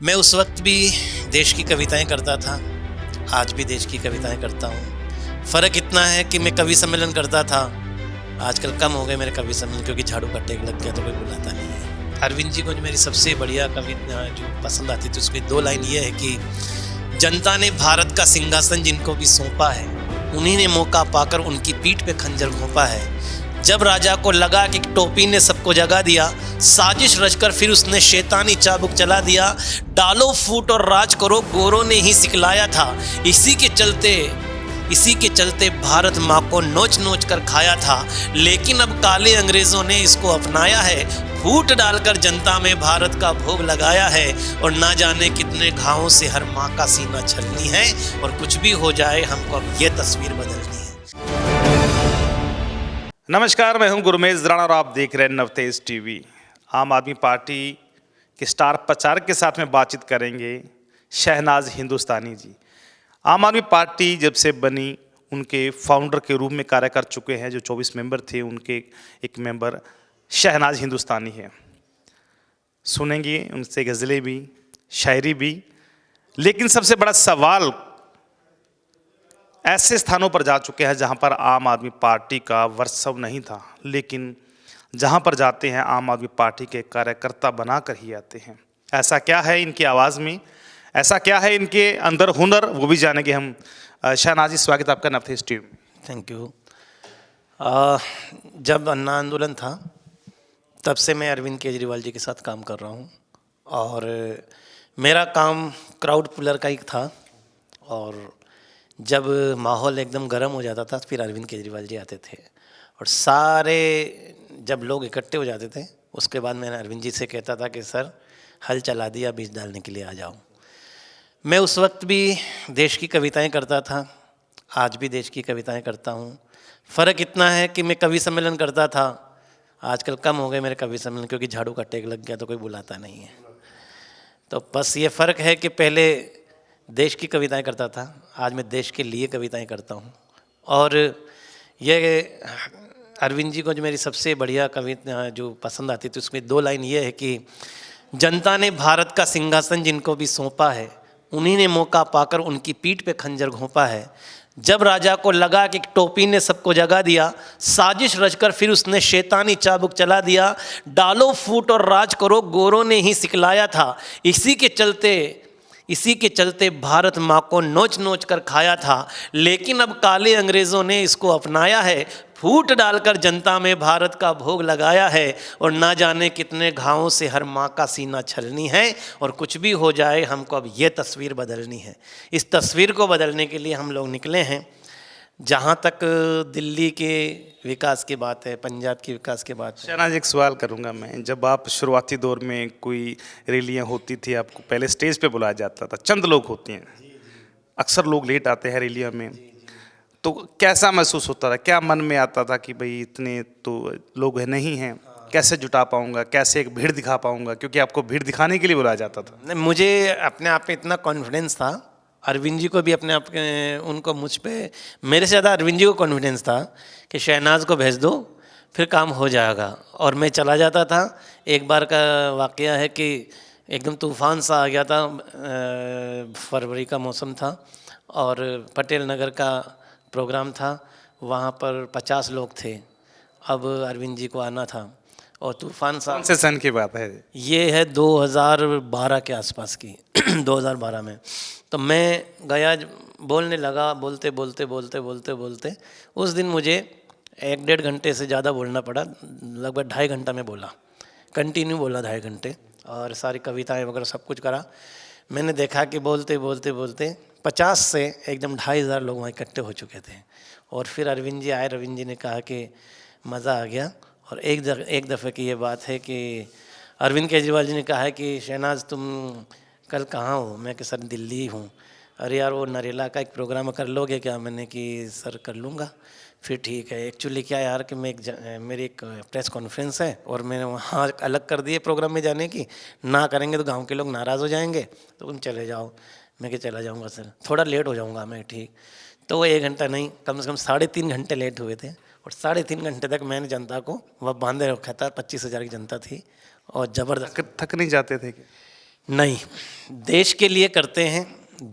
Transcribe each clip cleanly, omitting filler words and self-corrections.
मैं उस वक्त भी देश की कविताएं करता था, आज भी देश की कविताएं करता हूँ। फ़र्क इतना है कि मैं कवि सम्मेलन करता था, आजकल कम हो गए मेरे कवि सम्मेलन, क्योंकि झाड़ू का टेक लग गया तो कोई बुलाता नहीं है। अरविंद जी को जो मेरी सबसे बढ़िया कविता जो पसंद आती थी, उसकी दो लाइन ये है कि जनता ने भारत का सिंहासन जिनको भी सौंपा है, उन्हीं ने मौका पाकर उनकी पीठ पे खंजर घोंपा है। जब राजा को लगा कि टोपी ने सबको जगा दिया, साजिश रचकर फिर उसने शैतानी चाबुक चला दिया। डालो फूट और राज करो, गोरों ने ही सिखलाया था। इसी के चलते भारत माँ को नोच नोच कर खाया था। लेकिन अब काले अंग्रेजों ने इसको अपनाया है, फूट डालकर जनता में भारत का भोग लगाया है। और ना जाने कितने घावों से हर माँ का सीना छलनी है। और कुछ भी हो जाए, हमको अब ये तस्वीर बदलनी है। नमस्कार, मैं हूं गुरमेज राणा और आप देख रहे हैं नवतेज टीवी। आम आदमी पार्टी के स्टार प्रचारक के साथ में बातचीत करेंगे शहनाज हिंदुस्तानी जी। आम आदमी पार्टी जब से बनी, उनके फाउंडर के रूप में कार्य कर चुके हैं। जो 24 मेंबर थे, उनके एक मेंबर शहनाज हिंदुस्तानी है। सुनेंगे उनसे गज़लें भी, शायरी भी। लेकिन सबसे बड़ा सवाल, ऐसे स्थानों पर जा चुके हैं जहां पर आम आदमी पार्टी का वर्चस्व नहीं था, लेकिन जहां पर जाते हैं आम आदमी पार्टी के कार्यकर्ता बनाकर ही आते हैं। ऐसा क्या है इनकी आवाज़ में, ऐसा क्या है इनके अंदर हुनर, वो भी जानेंगे हम। शहनाज जी, स्वागत आपका नवतेज टीवी में। Thank you. जब अन्ना आंदोलन था, तब से मैं अरविंद केजरीवाल जी के साथ काम कर रहा हूँ। और मेरा काम क्राउड पुलर का ही था। और जब माहौल एकदम गर्म हो जाता था, फिर अरविंद केजरीवाल जी आते थे। और सारे जब लोग इकट्ठे हो जाते थे, उसके बाद मैंने अरविंद जी से कहता था कि सर, हल चला दिया, बीज डालने के लिए आ जाओ। मैं उस वक्त भी देश की कविताएं करता था, आज भी देश की कविताएं करता हूँ। फ़र्क इतना है कि मैं कवि सम्मेलन करता था, आजकल कम हो गए मेरे कवि सम्मेलन, क्योंकि झाड़ू का टेक लग गया तो कोई बुलाता नहीं है। तो बस ये फ़र्क है कि पहले देश की कविताएं करता था, आज मैं देश के लिए कविताएं करता हूँ। और ये अरविंद जी को जो मेरी सबसे बढ़िया कविता जो पसंद आती थी, उसमें दो लाइन ये है कि जनता ने भारत का सिंहासन जिनको भी सौंपा है, उन्हीं ने मौका पाकर उनकी पीठ पे खंजर घोंपा है। जब राजा को लगा कि टोपी ने सबको जगा दिया, साजिश रचकर फिर उसने शैतानी चाबुक चला दिया। डालो फूट और राज करो, गोरों ने ही सिखलाया था। इसी के चलते भारत माँ को नोच नोच कर खाया था। लेकिन अब काले अंग्रेज़ों ने इसको अपनाया है, फूट डालकर जनता में भारत का भोग लगाया है। और ना जाने कितने घावों से हर माँ का सीना छलनी है। और कुछ भी हो जाए, हमको अब ये तस्वीर बदलनी है। इस तस्वीर को बदलने के लिए हम लोग निकले हैं। जहाँ तक दिल्ली के विकास की बात है, पंजाब के विकास की बात है। शहनाज, एक सवाल करूंगा मैं। जब आप शुरुआती दौर में कोई रैलियां होती थी, आपको पहले स्टेज पे बुलाया जाता था, चंद लोग होते हैं, अक्सर लोग लेट आते हैं रैलियों में, तो कैसा महसूस होता था? क्या मन में आता था कि भाई इतने तो लोग नहीं हैं, कैसे जुटा पाऊंगा, कैसे एक भीड़ दिखा पाऊंगा? क्योंकि आपको भीड़ दिखाने के लिए बुलाया जाता था। नहीं, मुझे अपने आप पे इतना कॉन्फिडेंस था, अरविंद जी को भी अपने आप के, उनको मुझ पे, मेरे से ज़्यादा अरविंद जी को कॉन्फिडेंस था कि शहनाज को भेज दो, फिर काम हो जाएगा। और मैं चला जाता था। एक बार का वाकया है कि एकदम तूफ़ान सा आ गया था, फरवरी का मौसम था और पटेल नगर का प्रोग्राम था। वहाँ पर 50 लोग थे। अब अरविंद जी को आना था और तूफ़ान सा। कौन से सन की बात है? ये है 2012 के आसपास की 2012 में। तो मैं गया, बोलने लगा, बोलते बोलते बोलते बोलते बोलते उस दिन मुझे 1-1.5 घंटे से ज़्यादा बोलना पड़ा। लगभग 2.5 घंटा में बोला, कंटिन्यू बोला 2.5 घंटे, और सारी कविताएं वगैरह सब कुछ करा। मैंने देखा कि बोलते बोलते बोलते 50 से एकदम 2,500 लोग वहाँ इकट्ठे हो चुके थे। और फिर अरविंद जी आए। अरविंद जी ने कहा कि मज़ा आ गया। और एक दफ़े की ये बात है कि अरविंद केजरीवाल जी ने कहा है कि शहनाज, तुम कल कहाँ हो? मैं कि सर, दिल्ली हूँ। अरे यार, वो नरेला का एक प्रोग्राम कर लोगे क्या? मैंने कि सर, कर लूँगा। फिर ठीक है। एक्चुअली क्या यार कि मेरी एक प्रेस कॉन्फ्रेंस है और मैंने वहाँ अलग कर दिए प्रोग्राम में जाने की। ना करेंगे तो गांव के लोग नाराज़ हो जाएंगे, तो तुम चले जाओ। मैं कि चला जाऊँगा सर, थोड़ा लेट हो जाऊँगा मैं। ठीक। तो वो 1 घंटा नहीं, कम से कम 3.5 घंटे लेट हुए थे। और 3.5 घंटे तक मैंने जनता को वह बांधे रखा था। 25,000 की जनता थी और ज़बरदस्त। थक नहीं जाते थे? नहीं, देश के लिए करते हैं,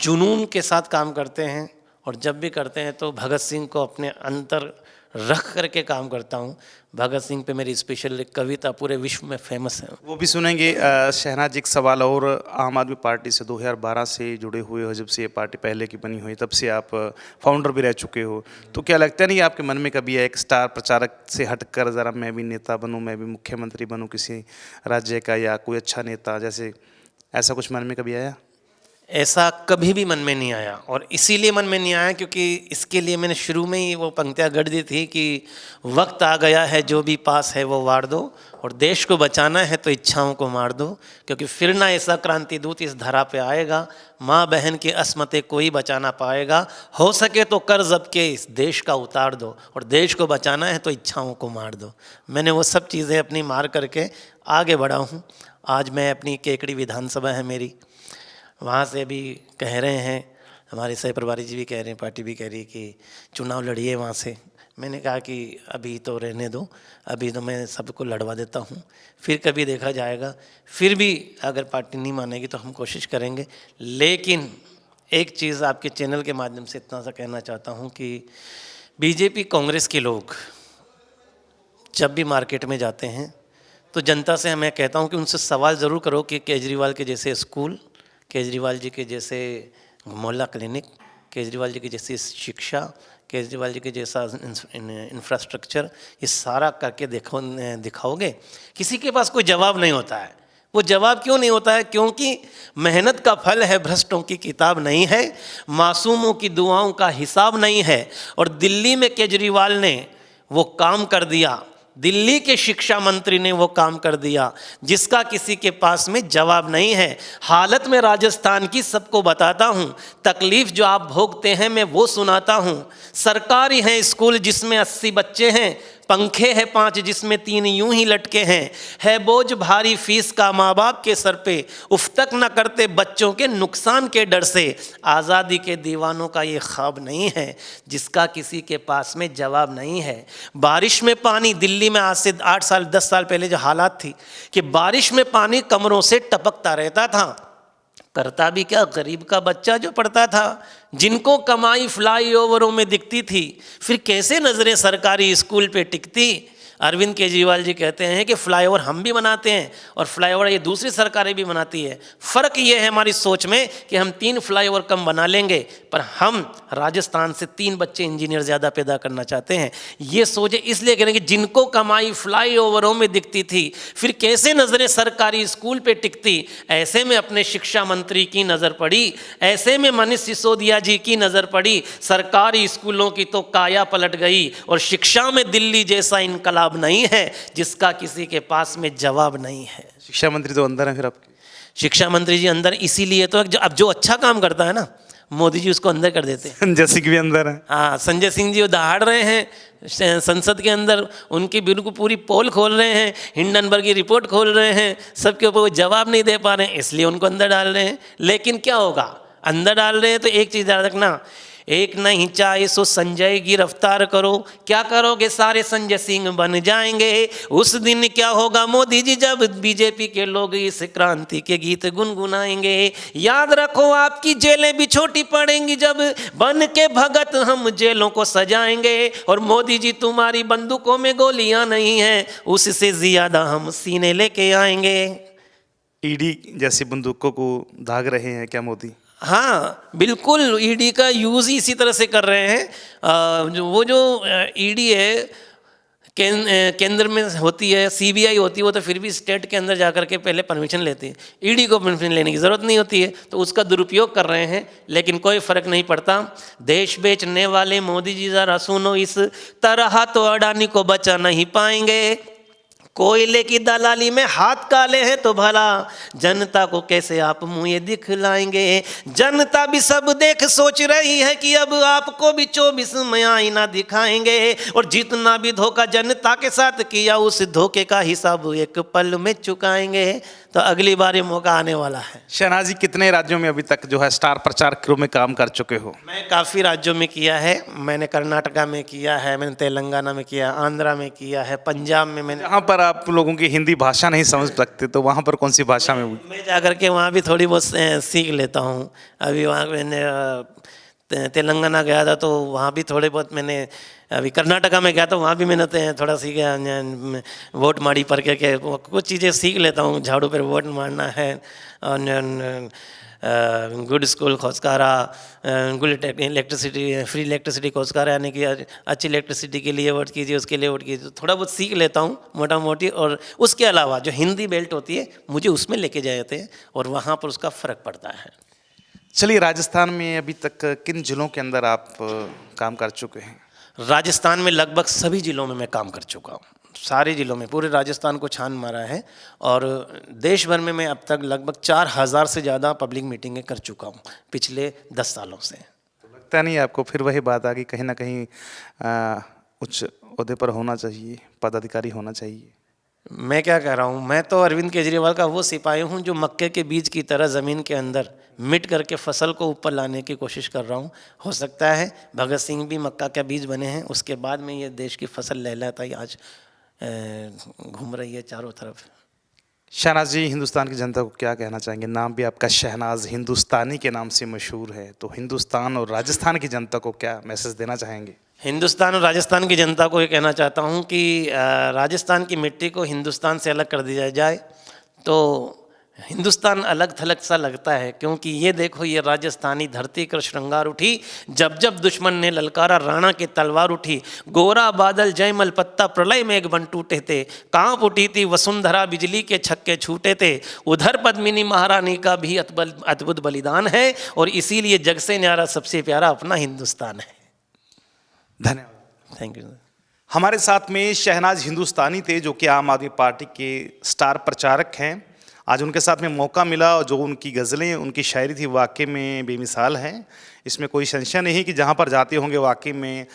जुनून के साथ काम करते हैं, और जब भी करते हैं तो भगत सिंह को अपने अंतर रख करके काम करता हूँ। भगत सिंह पे मेरी स्पेशल एक कविता पूरे विश्व में फेमस है। वो भी सुनेंगे। शहनाज जी, एक सवाल और, आम आदमी पार्टी से 2012 से जुड़े हुए हो, जब से ये पार्टी पहले की बनी हुई तब से आप फाउंडर भी रह चुके हो, तो क्या लगता नहीं आपके मन में कभी एक स्टार प्रचारक से हटकर ज़रा मैं भी नेता बनूं, मैं भी मुख्यमंत्री बनूं किसी राज्य का, या कोई अच्छा नेता, जैसे ऐसा कुछ मन में कभी आया? ऐसा कभी भी मन में नहीं आया, और इसीलिए मन में नहीं आया क्योंकि इसके लिए मैंने शुरू में ही वो पंक्तियाँ गढ़ दी थी कि वक्त आ गया है जो भी पास है वो वार दो, और देश को बचाना है तो इच्छाओं को मार दो, क्योंकि फिर ना ऐसा क्रांति दूत इस धरा पे आएगा, माँ बहन की असमतें कोई बचा ना पाएगा, हो सके तो कर्ज अब के इस देश का उतार दो, और देश को बचाना है तो इच्छाओं को मार दो। मैंने वो सब चीज़ें अपनी मार करके आगे बढ़ा हूँ। आज मैं अपनी केकड़ी विधानसभा है मेरी, वहाँ से भी कह रहे हैं, हमारे सह प्रभारी जी भी कह रहे हैं, पार्टी भी कह रही है कि चुनाव लड़िए वहाँ से। मैंने कहा कि अभी तो रहने दो, अभी तो मैं सबको लड़वा देता हूँ, फिर कभी देखा जाएगा। फिर भी अगर पार्टी नहीं मानेगी तो हम कोशिश करेंगे। लेकिन एक चीज़ आपके चैनल के माध्यम से इतना सा कहना चाहता हूँ कि बीजेपी कांग्रेस के लोग जब भी मार्केट में जाते हैं तो जनता से मैं कहता हूँ कि उनसे सवाल ज़रूर करो कि केजरीवाल के जैसे स्कूल, केजरीवाल जी के जैसे मोहल्ला क्लिनिक, केजरीवाल जी की जैसी शिक्षा, केजरीवाल जी के जैसा इंफ्रास्ट्रक्चर, ये सारा करके दिखाओगे। किसी के पास कोई जवाब नहीं होता है। वो जवाब क्यों नहीं होता है? क्योंकि मेहनत का फल है, भ्रष्टों की किताब नहीं है, मासूमों की दुआओं का हिसाब नहीं है। और दिल्ली में केजरीवाल ने वो काम कर दिया, दिल्ली के शिक्षा मंत्री ने वो काम कर दिया जिसका किसी के पास में जवाब नहीं है। हालत में राजस्थान की सबको बताता हूँ, तकलीफ़ जो आप भोगते हैं मैं वो सुनाता हूँ। सरकारी हैं स्कूल जिसमें 80 बच्चे हैं, पंखे हैं 5 जिसमें 3 यूं ही लटके हैं, है बोझ भारी फीस का माँ बाप के सर पे, उफ तक न करते बच्चों के नुकसान के डर से। आज़ादी के दीवानों का ये ख्वाब नहीं है जिसका किसी के पास में जवाब नहीं है। बारिश में पानी, दिल्ली में आज से 8 साल 10 साल पहले जो हालात थी कि बारिश में पानी कमरों से टपकता रहता था, करता भी क्या, गरीब का बच्चा जो पढ़ता था, जिनको कमाई फ्लाईओवरों में दिखती थी, फिर कैसे नज़रें सरकारी स्कूल पे टिकती। अरविंद केजरीवाल जी कहते हैं कि फ्लाईओवर हम भी बनाते हैं और फ्लाईओवर ये दूसरी सरकारें भी बनाती है। फ़र्क ये है हमारी सोच में कि हम 3 फ्लाईओवर कम बना लेंगे, पर हम राजस्थान से 3 बच्चे इंजीनियर ज़्यादा पैदा करना चाहते हैं। ये सोच इसलिए कह रहे हैं कि जिनको कमाई फ्लाईओवरों में दिखती थी, फिर कैसे नज़रें सरकारी स्कूल पर टिकती। ऐसे में अपने शिक्षा मंत्री की नज़र पड़ी, ऐसे में मनीष सिसोदिया जी की नज़र पड़ी। सरकारी स्कूलों की तो काया पलट गई और शिक्षा में दिल्ली जैसा इनकलाब नहीं है जिसका किसी के पास में जवाब नहीं है। शिक्षा मंत्री तो अंदर है फिर आपके? शिक्षा मंत्री जी अंदर इसीलिए तो अब जो अच्छा काम करता है ना, मोदी जी उसको अंदर कर देते हैं। संजय सिंह भी अंदर है। हाँ, संजय सिंह जी दहाड़ रहे हैं संसद के अंदर, उनकी बिल्कुल पूरी पोल खोल रहे हैं, हिंडनबर्ग की रिपोर्ट खोल रहे हैं, सबके ऊपर वो जवाब नहीं दे पा रहे हैं, इसलिए उनको अंदर डाल रहे हैं। लेकिन क्या होगा, अंदर डाल रहे हैं तो एक चीज़ याद रखना, एक नहीं चाहे सो संजय गिरफ्तार करो, क्या करोगे सारे संजय सिंह बन जाएंगे। उस दिन क्या होगा मोदी जी जब बीजेपी के लोग इस क्रांति के गीत गुनगुनाएंगे। याद रखो आपकी जेलें भी छोटी पड़ेंगी जब बन के भगत हम जेलों को सजाएंगे। और मोदी जी तुम्हारी बंदूकों में गोलियां नहीं हैं, उससे ज्यादा हम सीने लेके आएंगे। ईडी जैसी बंदूकों को दाग रहे हैं क्या मोदी? हाँ बिल्कुल, ईडी का यूज़ ही इसी तरह से कर रहे हैं। वो जो ईडी है केंद्र में होती है, सीबीआई होती है, वो तो फिर भी स्टेट के अंदर जाकर के पहले परमिशन लेती है। ईडी को परमिशन लेने की ज़रूरत नहीं होती है, तो उसका दुरुपयोग कर रहे हैं, लेकिन कोई फ़र्क नहीं पड़ता। देश बेचने वाले मोदी जी ज़रा सुनो, इस तरह तो अडानी को बचा नहीं पाएंगे। कोयले की दलाली में हाथ काले हैं तो भला जनता को कैसे आप मुँह दिखलाएंगे। जनता भी सब देख सोच रही है कि अब आपको भी 24 में आईना दिखाएंगे। और जितना भी धोखा जनता के साथ किया उस धोखे का हिसाब एक पल में चुकाएंगे। तो अगली बार ये मौका आने वाला है। शहनाज जी, कितने राज्यों में अभी तक जो है स्टार प्रचारक के रूप में काम कर चुके हो? मैं काफ़ी राज्यों में किया है। मैंने कर्नाटका में किया है, मैंने तेलंगाना में किया, आंध्रा में किया है, पंजाब में मैंने। जहाँ पर आप लोगों की हिंदी भाषा नहीं समझ सकते तो वहाँ पर कौन सी भाषा में मैं जाकर के वहाँ भी थोड़ी बहुत सीख लेता हूँ। अभी वहाँ मैंने तेलंगाना गया था तो वहाँ भी थोड़े बहुत मैंने, अभी कर्नाटका में गया तो वहाँ भी मैंने थोड़ा सीखा, वोट माड़ी पर के कुछ चीज़ें सीख लेता हूँ। झाड़ू पर वोट मारना है, गुड स्कूल खोजकारा, गुड इलेक्ट्रिसिटी, फ्री इलेक्ट्रिसिटी खोजकारा, यानी कि अच्छी इलेक्ट्रिसिटी के लिए वोट कीजिए, उसके लिए वोट कीजिए। थोड़ा बहुत सीख लेता हूँ मोटा मोटी। और उसके अलावा जो हिंदी बेल्ट होती है मुझे उसमें लेके जाते हैं और वहाँ पर उसका फ़र्क पड़ता है। चलिए, राजस्थान में अभी तक किन जिलों के अंदर आप काम कर चुके हैं? राजस्थान में लगभग सभी ज़िलों में मैं काम कर चुका हूँ, सारे ज़िलों में, पूरे राजस्थान को छान मारा है। और देश भर में मैं अब तक लगभग 4000 से ज़्यादा पब्लिक मीटिंगें कर चुका हूँ पिछले 10 सालों से। तो लगता नहीं आपको फिर वही बात आ गई, कहीं ना कहीं उच्च ओहदे पर होना चाहिए, पदाधिकारी होना चाहिए? मैं क्या कह रहा हूँ, मैं तो अरविंद केजरीवाल का वो सिपाही हूँ जो मक्के के बीज की तरह ज़मीन के अंदर मिट करके फसल को ऊपर लाने की कोशिश कर रहा हूँ। हो सकता है भगत सिंह भी मक्का का बीज बने हैं, उसके बाद में ये देश की फसल लहलहाती आज घूम रही है चारों तरफ। शहनाज जी, हिंदुस्तान की जनता को क्या कहना चाहेंगे? नाम भी आपका शहनाज हिंदुस्तानी के नाम से मशहूर है, तो हिंदुस्तान और राजस्थान की जनता को क्या मैसेज देना चाहेंगे? हिंदुस्तान और राजस्थान की जनता को ये कहना चाहता हूँ कि राजस्थान की मिट्टी को हिंदुस्तान से अलग कर दिया जाए तो हिंदुस्तान अलग थलग सा लगता है। क्योंकि ये देखो, ये राजस्थानी धरती कर श्रृंगार उठी, जब जब दुश्मन ने ललकारा राणा के तलवार उठी। गोरा बादल जयमल पत्ता प्रलय मेघ बन टूटे थे, कांप उठी थी वसुंधरा बिजली के छक्के छूटे थे। उधर पद्मिनी महारानी का भी अद्भुत बलिदान है और इसीलिए जग से न्यारा सबसे प्यारा अपना हिंदुस्तान है। धन्यवाद। Thank you. हमारे साथ में शहनाज हिंदुस्तानी थे, जो कि आम आदमी पार्टी के स्टार प्रचारक हैं। आज उनके साथ में मौका मिला और जो उनकी गज़लें, उनकी शायरी थी, वाकई में बेमिसाल हैं। इसमें कोई संशय नहीं कि जहाँ पर जाते होंगे वाकई में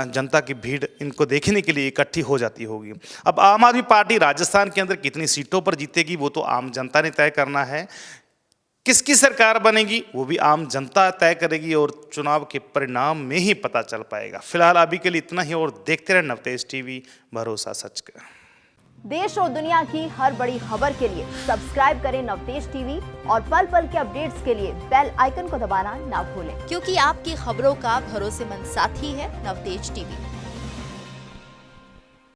जनता की भीड़ इनको देखने के लिए इकट्ठी हो जाती होगी। अब आम आदमी पार्टी राजस्थान के अंदर कितनी सीटों पर जीतेगी वो तो आम जनता ने तय करना है। किसकी सरकार बनेगी वो भी आम जनता तय करेगी और चुनाव के परिणाम में ही पता चल पाएगा। फिलहाल अभी के लिए इतना ही और देखते रहे नवतेज टीवी, भरोसा सच का। देश और दुनिया की हर बड़ी खबर के लिए सब्सक्राइब करें नवतेज टीवी और पल पल के अपडेट्स के लिए बेल आइकन को दबाना ना भूलें, क्योंकि आपकी खबरों का भरोसेमंद साथी है नवतेज टीवी।